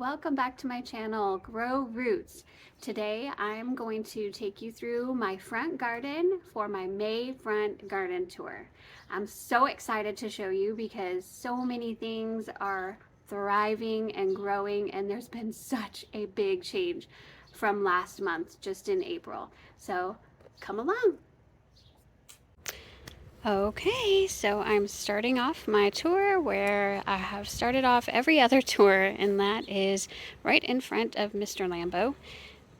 welcome back to my channel, Grow Roots. Today I'm going to take you through my front garden for my May front garden tour. I'm so excited to show you because so many things are thriving and growing, and there's been such a big change from last month, just in April. So come along. Okay, so I'm starting off my tour where I have started off every other tour, and that is right in front of Mr. Lambo.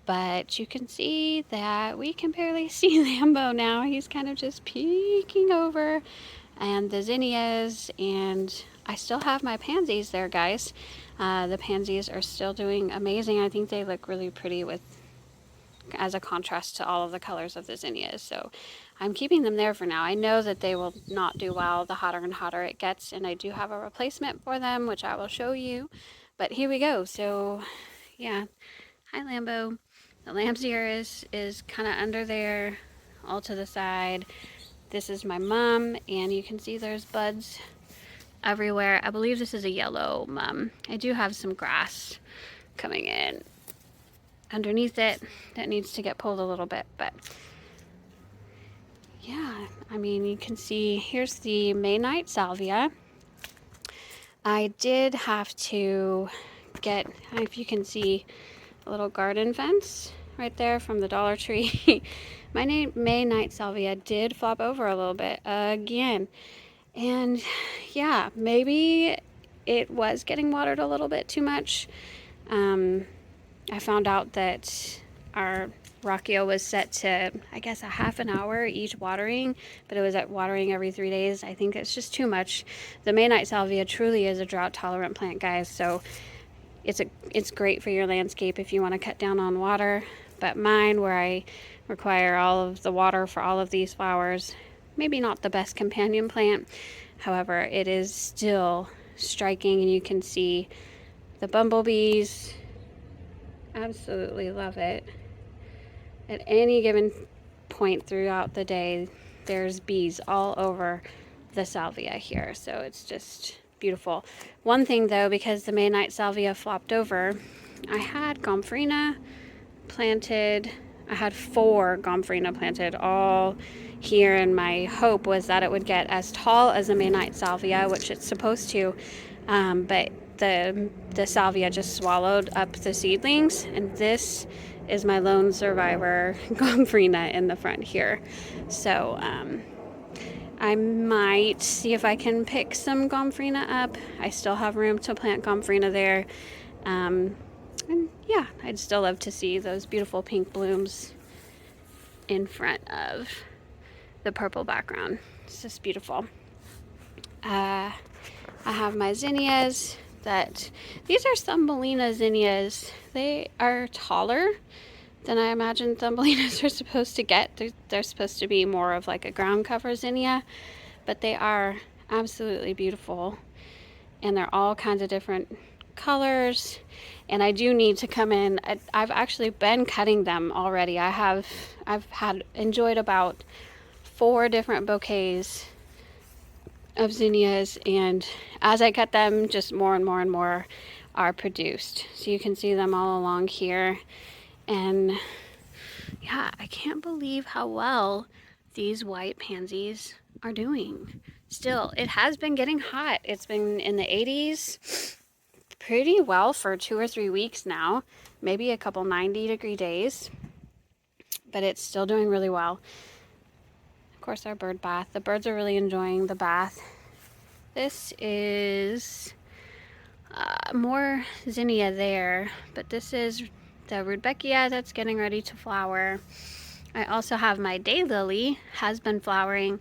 But you can see that we can barely see Lambo now. He's kind of just peeking over, and the zinnias, and I still have my pansies there, guys. The pansies are still doing amazing. I think they look really pretty with as a contrast to all of the colors of the zinnias. So I'm keeping them there for now. I know that they will not do well the hotter and hotter it gets, and I do have a replacement for them, which I will show you. But here we go. So yeah, hi Lambo. The lamb's ear is kind of under there, all to the side. This is my mum, and you can see there's buds everywhere. I believe this is a yellow mum. I do have some grass coming in underneath it that needs to get pulled a little bit, but yeah, I mean, you can see here's the May night salvia. I did have to get, if you can see, a little garden fence right there from the Dollar Tree. My May night salvia did flop over a little bit again, and yeah, maybe it was getting watered a little bit too much. I found out that our Rockio was set to, I guess, a half an hour each watering, but it was at watering every 3 days. I think it's just too much. The May night salvia truly is a drought tolerant plant, guys, so it's great for your landscape if you want to cut down on water. But mine, where I require all of the water for all of these flowers, maybe not the best companion plant. However, it is still striking, and you can see the bumblebees. Absolutely love it. At any given point throughout the day, there's bees all over the salvia here, so it's just beautiful. One thing though, because the May night salvia flopped over, I had gomphrena planted. I had 4 gomphrena planted all here, and my hope was that it would get as tall as a May night salvia, which it's supposed to, but the salvia just swallowed up the seedlings, and this is my lone survivor gomphrena in the front here. So I might see if I can pick some gomphrena up. I still have room to plant gomphrena there. And yeah, I'd still love to see those beautiful pink blooms in front of the purple background. It's just beautiful. I have my zinnias. These are Thumbelina zinnias. They are taller than I imagine Thumbelinas are supposed to get. They're supposed to be more of like a ground cover zinnia, but they are absolutely beautiful, and they're all kinds of different colors. And I do need to come in. I've actually been cutting them already. I've enjoyed about 4 different bouquets of zinnias, and as I cut them, just more and more and more are produced. So you can see them all along here, and yeah, I can't believe how well these white pansies are doing. Still, it has been getting hot. It's been in the 80s pretty well for 2 or 3 weeks now, maybe a couple 90-degree days, but it's still doing really well. Of course, our bird bath. The birds are really enjoying the bath. This is more zinnia there, but this is the rudbeckia that's getting ready to flower. I also have my daylily, has been flowering.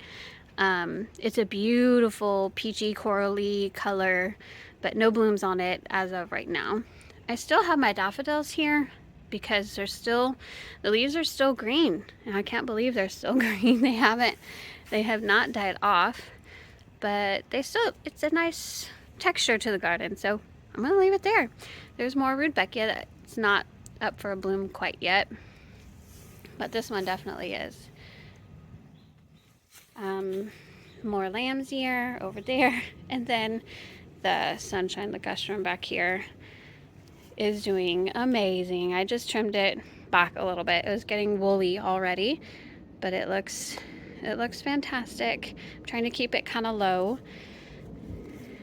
It's a beautiful peachy corally color, but no blooms on it as of right now. I still have my daffodils here because the leaves are still green, and I can't believe they're still green. They have not died off, but it's a nice texture to the garden, so I'm gonna leave it there. There's more rudbeckia that's not up for a bloom quite yet, but this one definitely is. More lamb's ear over there, and then the sunshine ligustrum back here is doing amazing. I just trimmed it back a little bit. It was getting woolly already, but it looks fantastic. I'm trying to keep it kind of low.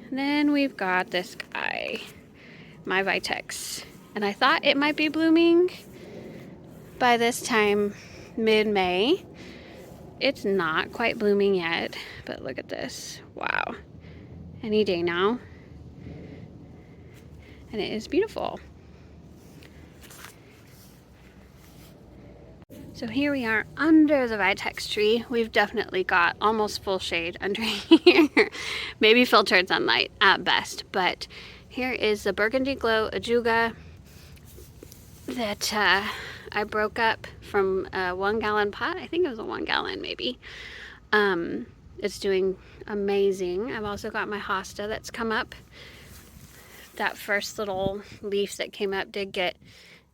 And then we've got this guy, my Vitex. And I thought it might be blooming by this time, mid-May. It's not quite blooming yet, but look at this. Wow. Any day now. And it is beautiful. So here we are under the Vitex tree. We've definitely got almost full shade under here. Maybe filtered sunlight at best, but here is the Burgundy Glow Ajuga that I broke up from a 1 gallon pot. I think it was a 1 gallon maybe. It's doing amazing. I've also got my hosta that's come up. That first little leaf that came up did get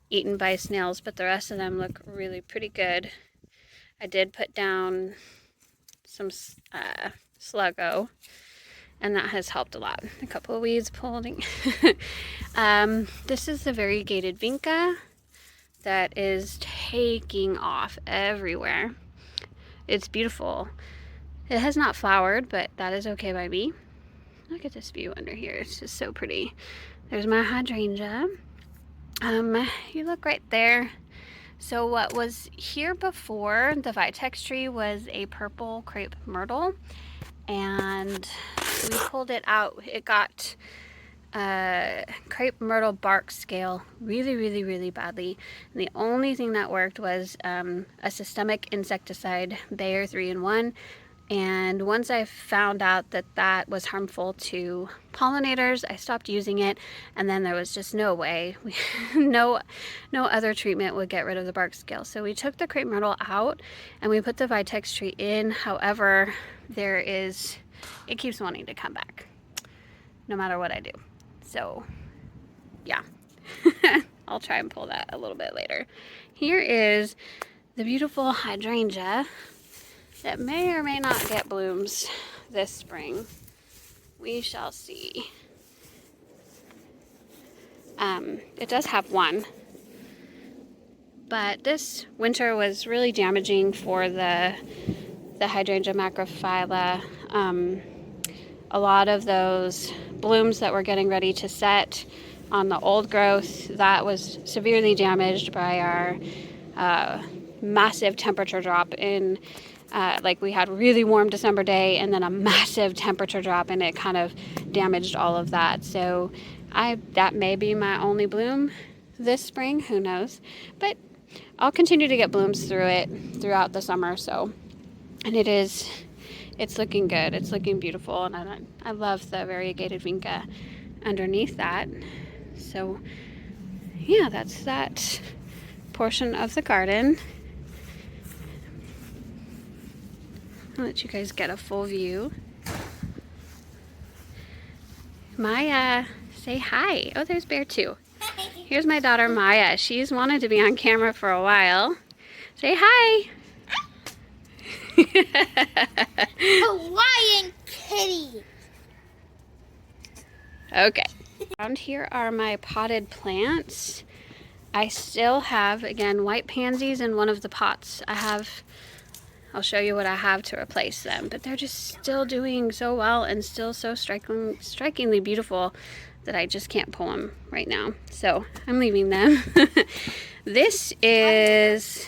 eaten by snails, but the rest of them look really pretty good. I did put down some sluggo, and that has helped a lot. A couple of weeds pulling. This is the variegated vinca that is taking off everywhere. It's beautiful. It has not flowered, but that is okay by me. Look at this view under here. It's just so pretty. There's my hydrangea. You look right there. So what was here before the Vitex tree was a purple crepe myrtle, and we pulled it out. It got crepe myrtle bark scale really badly, and the only thing that worked was a systemic insecticide, Bayer 3-in-1. And once I found out that that was harmful to pollinators, I stopped using it, and then there was just no way, no other treatment would get rid of the bark scale. So we took the crepe myrtle out and we put the Vitex tree in. However, it keeps wanting to come back no matter what I do. So yeah, I'll try and pull that a little bit later. Here is the beautiful hydrangea that may or may not get blooms this spring. We shall see. It does have one, but this winter was really damaging for the hydrangea macrophylla. A lot of those blooms that were getting ready to set on the old growth, that was severely damaged by our massive temperature drop in like we had a really warm December day and then a massive temperature drop, and it kind of damaged all of that. So that may be my only bloom this spring, who knows, but I'll continue to get blooms throughout the summer. So, and it's looking good, it's looking beautiful, and I love the variegated vinca underneath that. So yeah, that's that portion of the garden. I'll let you guys get a full view. Maya, say hi. Oh, there's Bear too. Here's my daughter Maya. She's wanted to be on camera for a while. Say hi. Hawaiian kitty. Okay. Around here are my potted plants. I still have, again, white pansies in one of the pots. I'll show you what I have to replace them, but they're just still doing so well and still so strikingly beautiful that I just can't pull them right now. So I'm leaving them. This is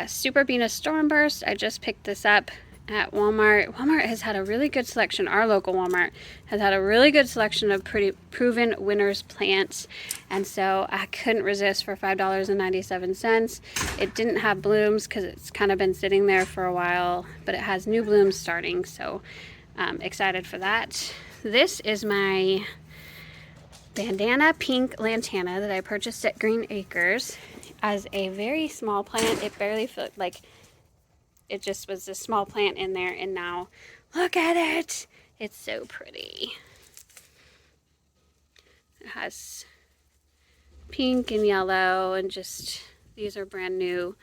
Super Venus Stormburst. I just picked this up at Walmart. Walmart has had a really good selection. Our local Walmart has had a really good selection of pretty proven winners plants, and so I couldn't resist for $5.97. It didn't have blooms because it's kind of been sitting there for a while, but it has new blooms starting, so I'm excited for that. This is my bandana pink lantana that I purchased at Green Acres as a very small plant. It barely felt like it just was a small plant in there, and now look at it. It's so pretty. It has pink and yellow, and just, these are brand new.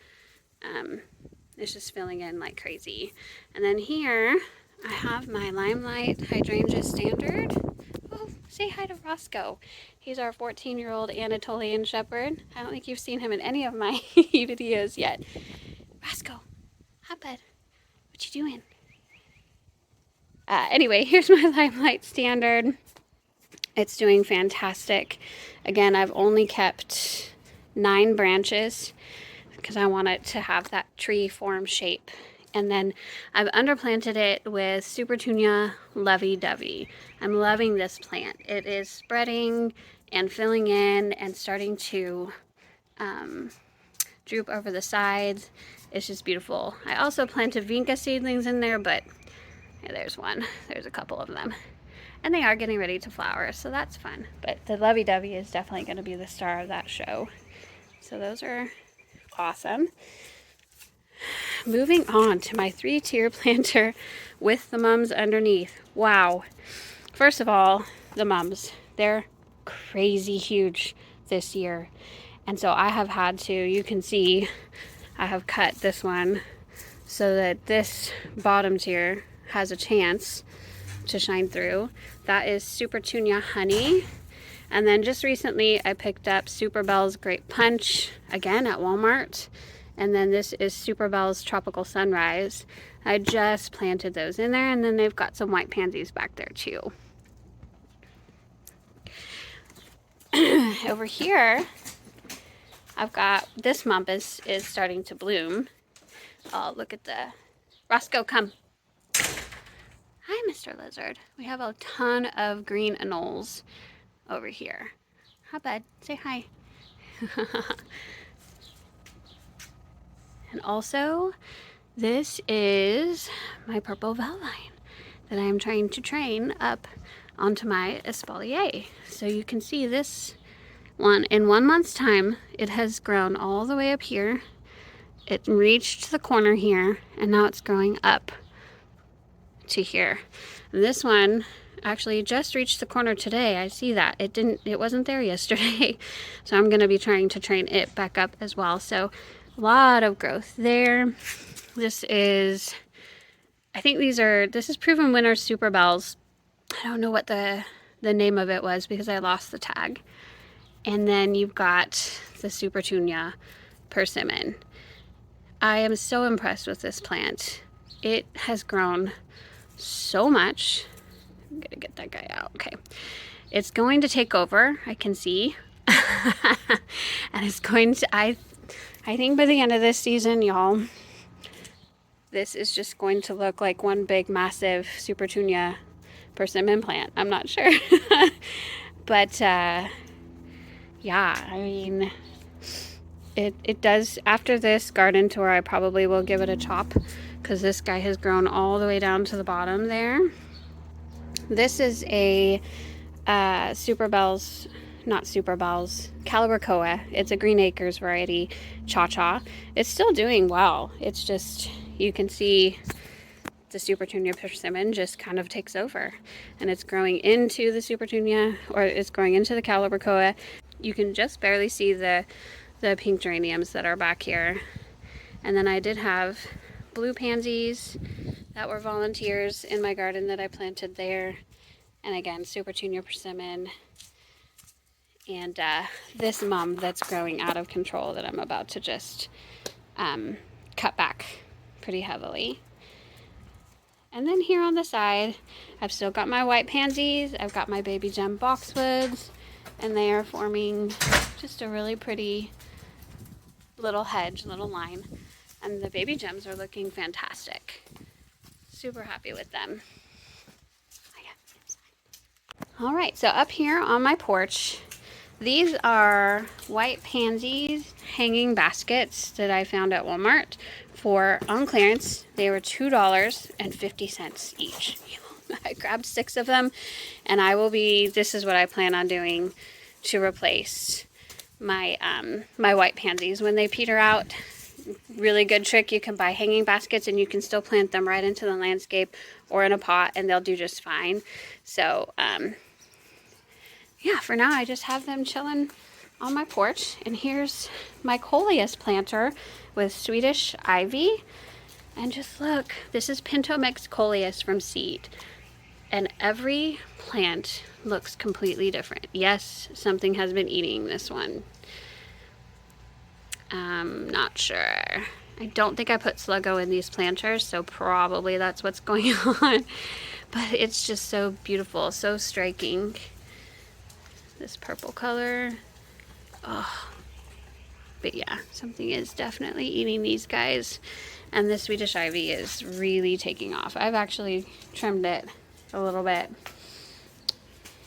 It's just filling in like crazy. And then here I have my Limelight Hydrangea Standard. Oh, Say hi to Roscoe. He's our 14-year-old Anatolian Shepherd. I don't think you've seen him in any of my videos yet. Roscoe, hi bud. What you doing? Anyway, here's my Limelight Standard. It's doing fantastic. Again, I've only kept 9 branches because I want it to have that tree form shape. And then I've underplanted it with Supertunia Lovey-Dovey. I'm loving this plant. It is spreading and filling in and starting to droop over the sides. It's just beautiful. I also planted vinca seedlings in there, but yeah, there's one. There's a couple of them. And they are getting ready to flower, so that's fun. But the Lovey-Dovey is definitely going to be the star of that show. So those are awesome. Moving on to my 3-tier planter with the mums underneath. Wow. First of all, the mums. They're crazy huge this year. And so I have had to, you can see, I have cut this one so that this bottom tier has a chance to shine through. That is Supertunia Honey. And then just recently I picked up Super Bell's Great Punch, again at Walmart. And then this is Super Bell's Tropical Sunrise. I just planted those in there, and then they've got some white pansies back there too. Over here, I've got, this mump is starting to bloom. Oh, look at the, Roscoe, come. Hi, Mr. Lizard. We have a ton of green anoles over here. Hi, bud. Say hi. And also, this is my purple Velvine that I'm trying to train up onto my espalier. So you can see this one, in 1 month's time, it has grown all the way up here. It reached the corner here, and now it's growing up to here. And this one actually just reached the corner today. I see that. It wasn't there yesterday. So I'm going to be trying to train it back up as well. So a lot of growth there. This is, I think this is Proven Winner Super Bells. I don't know what the name of it was because I lost the tag. And then you've got the Supertunia Persimmon. I am so impressed with this plant. It has grown so much. I'm gonna get that guy out. Okay. It's going to take over, I can see. And it's going to, I think by the end of this season, y'all, this is just going to look like one big massive Supertunia persimmon plant. I'm not sure. But yeah, I mean, it does, after this garden tour, I probably will give it a chop because this guy has grown all the way down to the bottom there. This is a Super Bells, not Super Bells, Calibrachoa. It's a Green Acres variety cha-cha. It's still doing well. It's just, you can see the Supertunia persimmon just kind of takes over. And it's growing into the Supertunia, or it's growing into the Calibrachoa. You can just barely see the pink geraniums that are back here. And then I did have blue pansies that were volunteers in my garden that I planted there. And again, Supertunia persimmon. And this mum that's growing out of control that I'm about to just cut back pretty heavily. And then here on the side, I've still got my white pansies. I've got my baby gem boxwoods, and they are forming just a really pretty little hedge, little line. And the baby gems are looking fantastic. Super happy with them. All right, so up here on my porch, these are white pansies hanging baskets that I found at Walmart for on clearance. They were $2.50 each. I grabbed 6 of them, and this is what I plan on doing to replace my my white pansies when they peter out. Really good trick, you can buy hanging baskets and you can still plant them right into the landscape or in a pot and they'll do just fine. So yeah, for now I just have them chilling on my porch. And here's my coleus planter with Swedish ivy. And just look, this is Pinto Mix coleus from seed. And every plant looks completely different. Yes, something has been eating this one. Not sure. I don't think I put Sluggo in these planters, so probably that's what's going on. But it's just so beautiful, so striking. This purple color. Oh. But yeah, something is definitely eating these guys. And this Swedish ivy is really taking off. I've actually trimmed it a little bit.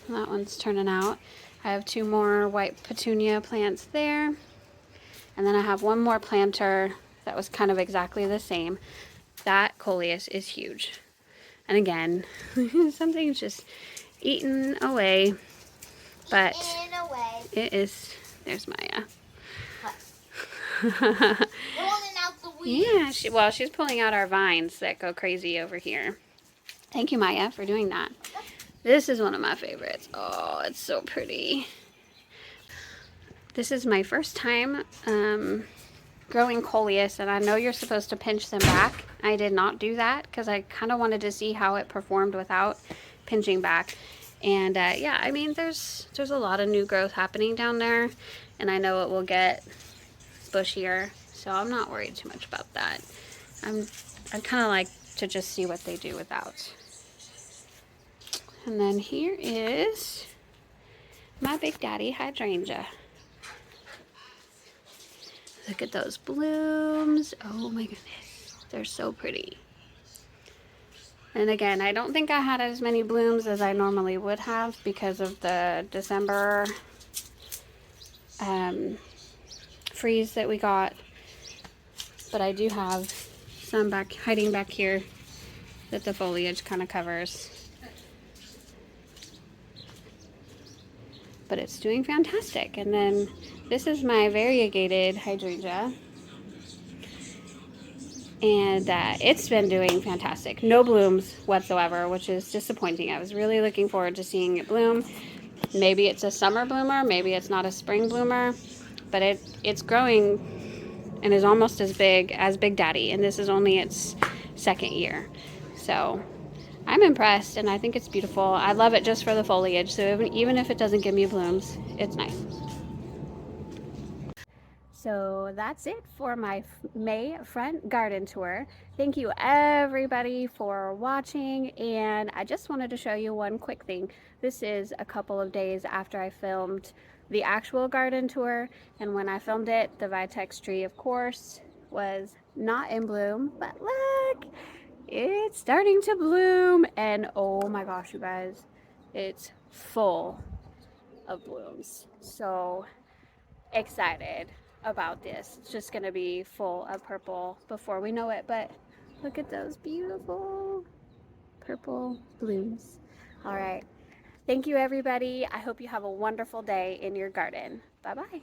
That one's turning out. I have 2 more white petunia plants there. And then I have 1 more planter that was kind of exactly the same. That coleus is huge. And again, something's just eating away. But it is, there's Maya. Yeah, she's pulling out our vines that go crazy over here. Thank you, Maya, for doing that. This is one of my favorites. Oh, it's so pretty. This is my first time growing coleus, and I know you're supposed to pinch them back. I did not do that because I kind of wanted to see how it performed without pinching back. And yeah, I mean, there's a lot of new growth happening down there, and I know it will get bushier, so I'm not worried too much about that. I kind of like to just see what they do without. And then here is my Big Daddy hydrangea. Look at those blooms. Oh my goodness, they're so pretty. And again, I don't think I had as many blooms as I normally would have because of the December freeze that we got. But I do have some hiding back here that the foliage kind of covers. But it's doing fantastic. And then this is my variegated hydrangea. And it's been doing fantastic. No blooms whatsoever, which is disappointing. I was really looking forward to seeing it bloom. Maybe it's a summer bloomer, maybe it's not a spring bloomer, but it's growing and is almost as big as Big Daddy, and this is only its 2nd year. So I'm impressed, and I think it's beautiful. I love it just for the foliage, so even if it doesn't give me blooms, it's nice. So that's it for my May front garden tour. Thank you everybody for watching, and I just wanted to show you one quick thing. This is a couple of days after I filmed the actual garden tour, and when I filmed it, the Vitex tree, of course, was not in bloom, but look, it's starting to bloom, and oh my gosh, you guys, it's full of blooms. So excited about this. It's just gonna be full of purple before we know it, but look at those beautiful purple blooms. All right, thank you everybody. I hope you have a wonderful day in your garden. Bye bye.